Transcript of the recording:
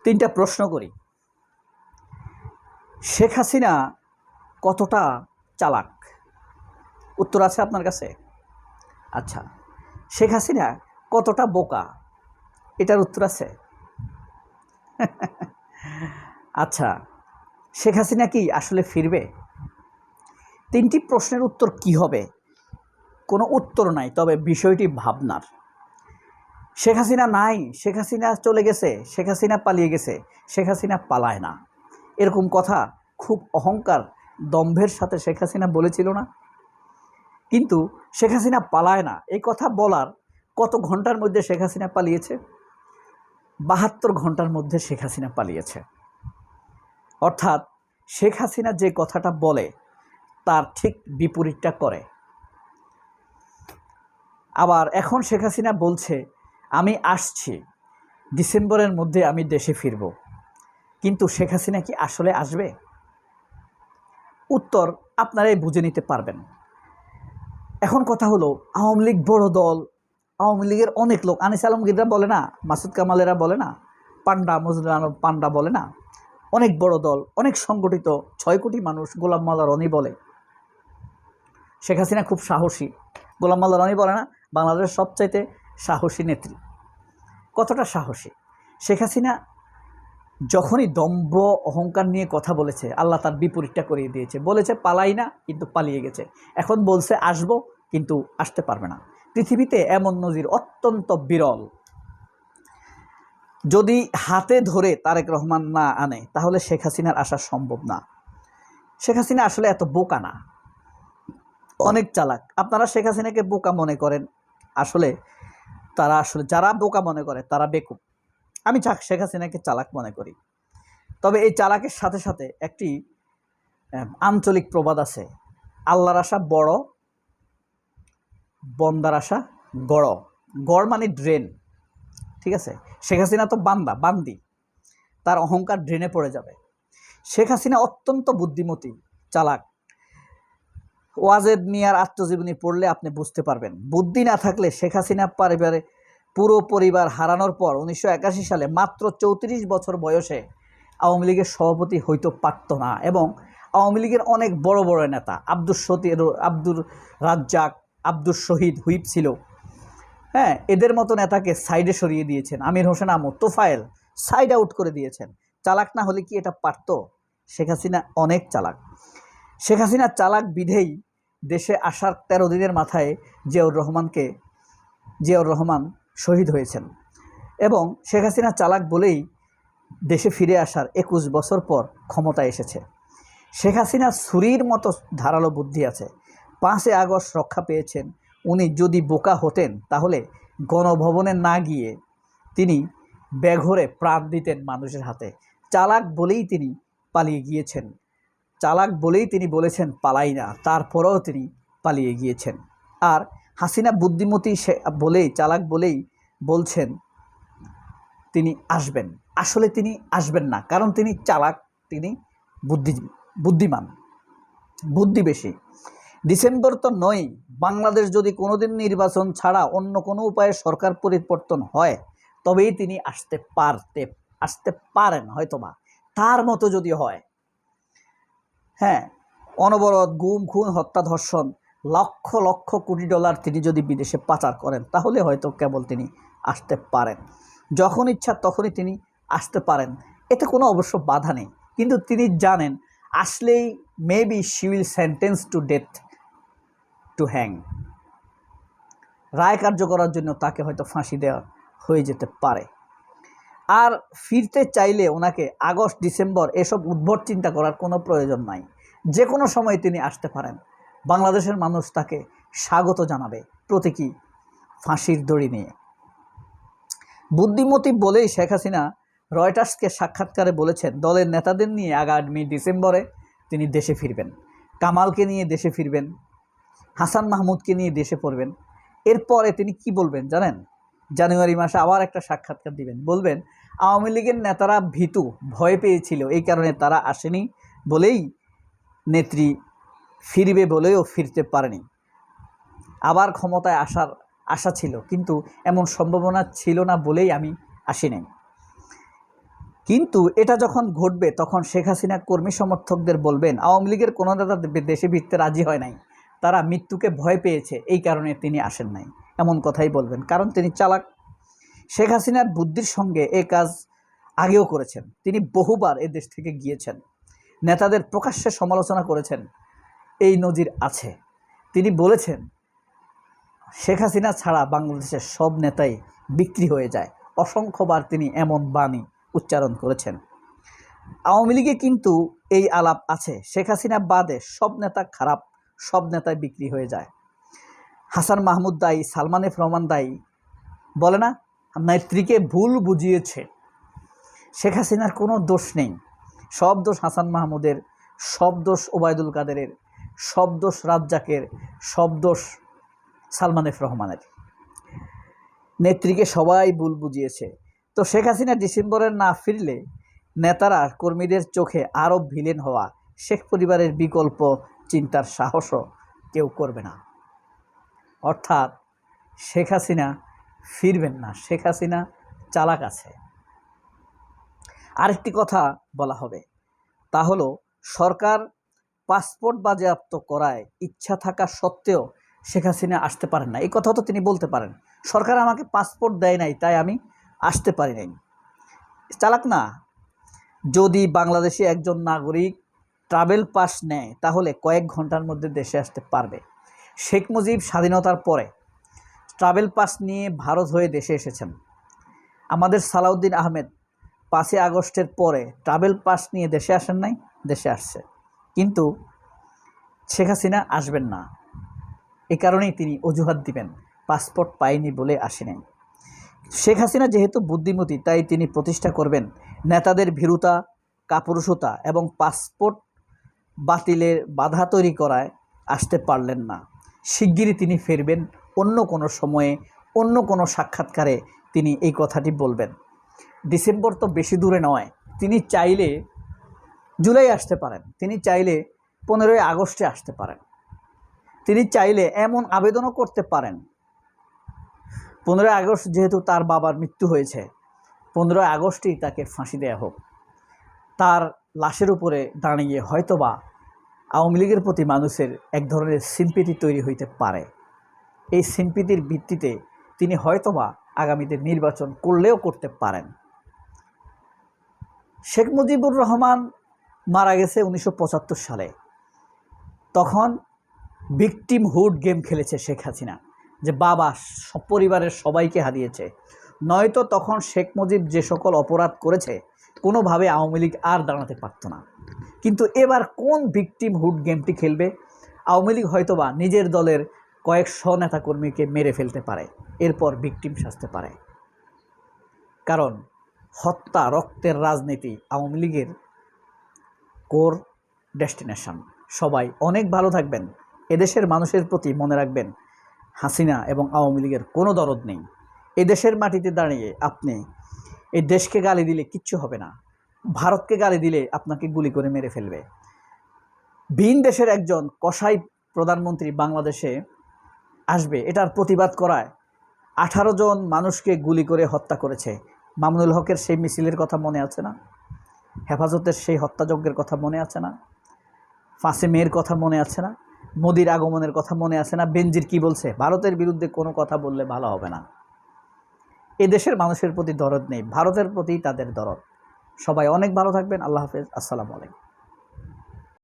তিনটা প্রশ্ন করি। শেখ হাসিনা কতটা চালাক? উত্তর আছে আপনার কাছে? আচ্ছা, শেখ হাসিনা কতটা বোকা? এটার উত্তর আছে? আচ্ছা, শেখ হাসিনা কি আসলে ফিরবে? তিনটি প্রশ্নের উত্তর কি হবে? কোনো উত্তর নাই, তবে বিষয়টি ভাবনার। শেখ হাসিনা নাই, শেখ হাসিনা চলে গেছে, শেখ হাসিনা পালিয়ে গেছে, শেখ হাসিনা পালায় না, এরকম কথা খুব অহংকার দম্ভের সাথে শেখ হাসিনা বলেছিল না? কিন্তু শেখ হাসিনা পালায় না এই কথা বলার কত ঘন্টার মধ্যে শেখ হাসিনা পালিয়েছে? 72 ঘন্টার মধ্যে শেখ হাসিনা পালিয়েছে। অর্থাৎ শেখ হাসিনা যে কথাটা বলে তার ঠিক বিপরীতটা করে। আবার এখন শেখ হাসিনা বলছে আমি আসছি, ডিসেম্বরের মধ্যে আমি দেশে ফিরব। কিন্তু শেখ হাসিনা কি আসলে আসবে? উত্তর আপনারাই বুঝে নিতে পারবেন। এখন কথা হলো, আওয়ামী লীগ বড় দল, আওয়ামী লীগের অনেক লোক, আনিস আলমগীররা বলে না, মাসুদ কামালেরা বলে না, পান্ডা মজনুল আলম পান্ডা বলে না, অনেক বড় দল, অনেক সংগঠিত, 6 কোটি মানুষ। গোলাম মোল্লা রনি বলে শেখ হাসিনা খুব সাহসী। গোলাম মোল্লা রনি বলে না, বাংলাদেশের সবচাইতে সাহসী নেত্রী। কতটা সাহসী? শেখ হাসিনা যখনই দম্ভ অহংকার নিয়ে কথা বলেছে, আল্লাহ তার বিপরীতটা করিয়ে দিয়েছে। বলেছে পালাই না, কিন্তু পালিয়ে গেছে। এখন বলছে আসবো, কিন্তু আসতে পারবে না। পৃথিবীতে এমন নজির অত্যন্ত বিরল। যদি হাতে ধরে তারেক রহমান না আনে, তাহলে শেখ হাসিনার আসা সম্ভব না। শেখ হাসিনা আসলে এত বোকা না, অনেক চালাক। আপনারা শেখ হাসিনাকে বোকা মনে করেন, আসলে যারা বোকা মনে করে তারা বেকুব। আমি শেখ হাসিনাকে চালাক মনে করি। তবে এই চালাকের সাথে সাথে একটি আঞ্চলিক প্রবাদ আছে, আল্লাহর আশা বড়, বন্দার আশা গড়। গড় মানে ড্রেন, ঠিক আছে? শেখ হাসিনা তো বান্দি, তার অহংকার ড্রেনে পড়ে যাবে। শেখ হাসিনা অত্যন্ত বুদ্ধিমতী, চালাক। ওয়াজেদ মিয়ার আত্মজীবনী পড়লে আপনি বুঝতে পারবেন। বুদ্ধি না থাকলে শেখ হাসিনা পুরো পরিবার হারানোর পর 1981 সালে মাত্র 34 বছর বয়সে আওয়ামী লীগের সভাপতি হইতে পারত না। এবং আওয়ামী লীগের অনেক বড় বড় নেতা, আব্দুর রাজ্জাক, আব্দুর শহীদ হুইপ ছিল, হ্যাঁ, এদের মতো নেতাকে সাইডে সরিয়ে দিয়েছেন। আমির হোসেন আমর, তোফায়েল সাইড আউট করে দিয়েছেন। চালাক না হলে কি এটা পারত? শেখ হাসিনা অনেক চালাক। শেখ হাসিনা চালাক বিধেই দেশে আসার 13 দিনের মাথায় জিয়াউর রহমান শহীদ হয়েছেন। এবং শেখ হাসিনা চালাক বলেই দেশে ফিরে আসার 21 বছর পর ক্ষমতায় এসেছে। শেখ হাসিনা ছুরির মতো ধারালো বুদ্ধি আছে। 5 আগস্ট রক্ষা পেয়েছেন। উনি যদি বোকা হতেন তাহলে গণভবনে না গিয়ে তিনি বেঘরে প্রাণ দিতেন মানুষের হাতে। চালাক বলেই তিনি পালিয়ে গিয়েছেন, চালাক বলেই তিনি বলেছেন পালাই না, তারপরেও তিনি পালিয়ে গিয়েছেন। আর হাসিনা বুদ্ধিমতী বলেই, চালাক বলেই বলছেন তিনি আসবেন। আসলে তিনি আসবেন না, কারণ তিনি চালাক, তিনি বুদ্ধিমান, বুদ্ধি বেশি। ডিসেম্বর তো নয়, বাংলাদেশ যদি কোনোদিন নির্বাচন ছাড়া অন্য কোনো উপায়ে সরকার পরিবর্তন হয়, তবেই তিনি আসতে পারেন হয়তোবা, তার মতো যদি হয়। হ্যাঁ, অনবরত গুম, খুন, হত্যা, ধর্ষণ, লক্ষ লক্ষ কোটি ডলার তিনি যদি বিদেশে পাচার করেন, তাহলে হয়তো কেবল তিনি আসতে পারেন। যখন ইচ্ছা তখনই তিনি আসতে পারেন, এতে কোনো অবশ্য বাধা নেই। কিন্তু তিনি জানেন আসলেই maybe she will sentence to death, to hang. রায় কার্য করার জন্য তাকে হয়তো ফাঁসি দেওয়া হয়ে যেতে পারে। আর ফিরতে চাইলে ওনাকে আগস্ট, ডিসেম্বর এসব উদ্ভট চিন্তা করার কোনো প্রয়োজন নাই। যে কোনো সময় তিনি আসতে পারেন। বাংলাদেশের মানুষ তাকে স্বাগত জানাবে প্রতীকী ফাঁসির দড়ি নিয়ে। বুদ্ধিমতী বলেই শেখ হাসিনা রয়টার্সকে সাক্ষাৎকারে বলেছেন দলের নেতাদের নিয়ে আগামী ডিসেম্বরে তিনি দেশে ফিরবেন। কামালকে নিয়ে দেশে ফিরবেন, হাসান মাহমুদকে নিয়ে দেশে পড়বেন। এরপরে তিনি কি বলবেন জানেন? জানুয়ারি মাসে আবার একটা সাক্ষাৎকার দিবেন। বলবেন আওয়ামী লীগের নেতারা ভীতু, ভয় পেয়েছিল, এই কারণে তারা আসেনি বলেই নেত্রী ফিরবে বলেও ফিরতে পারেনি। আবার ক্ষমতায় আসার আশা ছিল, কিন্তু এমন সম্ভাবনা ছিল না বলেই আমি আসি নাই। কিন্তু এটা যখন ঘটবে তখন শেখ হাসিনা কর্মী সমর্থকদের বলবেন আওয়ামী লীগের কোনো নেতা দেশে ফিরতে রাজি হয় নাই, তারা মৃত্যুকে ভয় পেয়েছে, এই কারণে তিনি আসেন নাই, এমন কথাই বলবেন। কারণ তিনি চালাক। শেখ হাসিনার বুদ্ধির সঙ্গে এ কাজ আগেও করেছেন। তিনি বহুবার এ দেশ থেকে গিয়েছেন, নেতাদের প্রকাশ্যে সমালোচনা করেছেন, এই নজির আছে। তিনি বলেছেন শেখ হাসিনা ছাড়া বাংলাদেশের সব নেতাই বিক্রি হয়ে যায়। অসংখ্যবার তিনি এমন বাণী উচ্চারণ করেছেন। আওয়ামী লীগে কিন্তু এই আলাপ আছে, শেখ হাসিনা বাদে সব নেতা খারাপ, সব নেতাই বিক্রি হয়ে যায়। হাসান মাহমুদ দায়ী, সালমান এফ রহমান দায়ী, বলে না, নেত্রীকে ভুল বুঝিয়েছে। শেখ হাসিনার কোনো দোষ নেই, সব দোষ হাসান মাহমুদের, সব দোষ ওবায়দুল কাদেরের, সব দোষ রাজ্জাকের, সব দোষ সালমান এফ রহমানের। নেত্রীকে সবাই ভুল বুঝিয়েছে। তো শেখ হাসিনা ডিসেম্বরে না ফিরলে নেতারা কর্মীদের চোখে আরও ভিলেন হওয়া, শেখ পরিবারের বিকল্প চিন্তার সাহসও কেউ করবে না। অর্থাৎ শেখ হাসিনা ফিরবেন না, শেখ হাসিনা চালাক আছে। আরেকটি কথা বলা হবে, তা হলো সরকার পাসপোর্ট বাজেয়াপ্ত করায় ইচ্ছা থাকা সত্ত্বেও শেখ হাসিনা আসতে পারেন না। এই কথা তো তিনি বলতে পারেন, সরকার আমাকে পাসপোর্ট দেয় নাই তাই আমি আসতে পারি নাই। চালাক না। যদি বাংলাদেশি একজন নাগরিক ট্রাভেল পাস নেয় তাহলে কয়েক ঘন্টার মধ্যে দেশে আসতে পারবে। শেখ মুজিব স্বাধীনতার পরে ট্রাভেল পাস নিয়ে ভারত হয়ে দেশে এসেছেন। আমাদের সালাউদ্দিন আহমেদ 5ই আগস্টের পরে ট্রাভেল পাস নিয়ে দেশে আসেন নাই, দেশে আসছে। কিন্তু শেখ হাসিনা আসবেন না, এ কারণেই তিনি অজুহাত দিবেন পাসপোর্ট পাইনি বলে আসেনি। শেখ হাসিনা যেহেতু বুদ্ধিমতী, তাই তিনি প্রতিষ্ঠা করবেন নেতাদের ভীরুতা, কাপুরুষতা এবং পাসপোর্ট বাতিলের বাধা তৈরি করায় আসতে পারলেন না। শিগগিরই তিনি ফিরবেন, অন্য কোনো সময়ে, অন্য কোনো সাক্ষাৎকারে তিনি এই কথাটি বলবেন। ডিসেম্বর তো বেশি দূরে নয়, তিনি চাইলে জুলাই আসতে পারেন, তিনি চাইলে 15ই আগস্টে আসতে পারেন, তিনি চাইলে এমন আবেদনও করতে পারেন 15ই আগস্ট যেহেতু তার বাবার মৃত্যু হয়েছে, 15ই আগস্টেই তাকে ফাঁসি দেওয়া হোক। তার লাশের উপরে দাঁড়িয়ে হয়তোবা আওয়ামী লীগের প্রতি মানুষের এক ধরনের সিম্পিতি তৈরি হইতে পারে। এই সিম্পিতির ভিত্তিতে তিনি হয়তোবা আগামীতে নির্বাচন করলেও করতে পারেন। শেখ মুজিবুর রহমান মারা গেছে 1975 সালে। তখন ভিকটিমহুড গেম খেলেছে শেখ হাসিনা, যে বাবা পরিবারের সবাইকে হারিয়েছে। নয়তো তখন শেখ মুজিব যে সকল অপরাধ করেছে কোনোভাবে আওয়ামী লীগ আর দাঁড়াতে পারত না। কিন্তু এবার কোন ভিকটিমহুড গেমটি খেলবে? আওয়ামী লীগ হয়তোবা নিজের দলের কয়েকশো নেতাকর্মীকে মেরে ফেলতে পারে, এরপর ভিকটিম সাজতে পারে। কারণ হত্যা, রক্তের রাজনীতি আওয়ামী লীগের কোর ডেস্টিনেশন। সবাই অনেক ভালো থাকবেন। এদেশের মানুষের প্রতি মনে রাখবেন, হাসিনা এবং আওয়ামী লীগের কোনো দরদ নেই। এদেশের মাটিতে দাঁড়িয়ে আপনি এই দেশকে গালি দিলে কিচ্ছু হবে না, ভারতকে গালি দিলে আপনাকে গুলি করে মেরে ফেলবে। ভিন দেশের একজন কসাই প্রধানমন্ত্রী বাংলাদেশে আসবে, এটার প্রতিবাদ করায় 18 জন মানুষকে গুলি করে হত্যা করেছে। মামুনুল হকের সেই মিছিলের কথা মনে আছে না? হেফাজতের সেই হত্যাযজ্ঞের কথা মনে আছে না? 5 মেয়ের কথা মনে আছে না? মোদির আগমনের কথা মনে আছে না? বেনজির কি বলছে? ভারতের বিরুদ্ধে কোনো কথা বললে ভালো হবে না। এদেশের মানুষের প্রতি দরদ নেই, ভারতের প্রতি তাদের দরদ। সবাই অনেক ভালো থাকবেন। আল্লাহ হাফেজ। আসসালামু আলাইকুম।